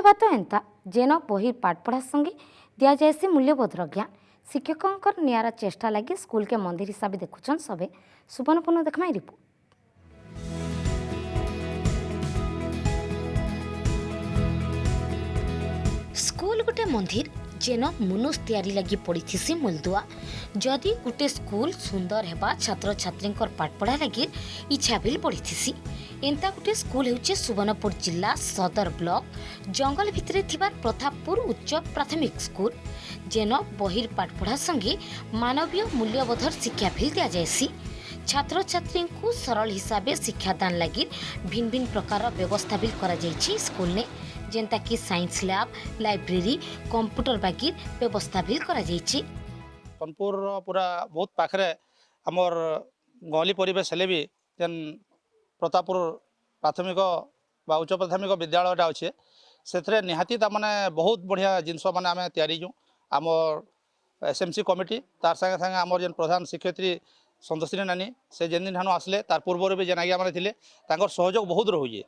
कहवा तो एंता जेन बही पाठपढ़ा संगे दि जाए मूल्यबोधर ज्ञान शिक्षकों निरा चेष्टा लगी स्कूल के मंदिर हिसाब से देखुचन सबे सुवर्णपूर्ण देखमा रिपोर्ट। स्कूल गोटे मंदिर जेन मनुष तैयारी लगी पड़ी मूलदुआ जदि गोटे स्कूल सुंदर हेबा छात्र छात्री पाठपढ़ा लगी इच्छा भी पड़ी एंता गोटे स्कूल होचे सुवर्णपुर जिला सदर ब्लॉक जंगल भितरे थिबार प्रतापपुर उच्च प्राथमिक स्कूल जेन बहिर पाठपढ़ा संगे मानवीय मूल्यबोधर शिक्षा भी दि जाएसी। छात्र छात्री को सरल हिसाब से शिक्षादान लगी भिन्न भिन्न प्रकार व्यवस्था भी करा जाइछि स्कूल ने जेनता कि साइंस लैब लाइब्रेरी कंप्यूटर बागी व्यवस्था भी करा जाइछि। सोनपुर पूरा बहुत पाखरे आमर गली परिवेश हेले भी जेन प्रतापपुर प्राथमिक बा उच्च प्राथमिक विद्यालयटा अच्छे से निहाती ताने बहुत बढ़िया जिनस मैंने आम तैयारी आमर एसएमसी कमिटी तार संगे संगे आमर जेन प्रधान शिक्षयित्री संतोषिनी नानी से जेन दिन ठानु आसले तार पूर्व भी जेन आज्ञा मैंने सहयोग बहुत रोचे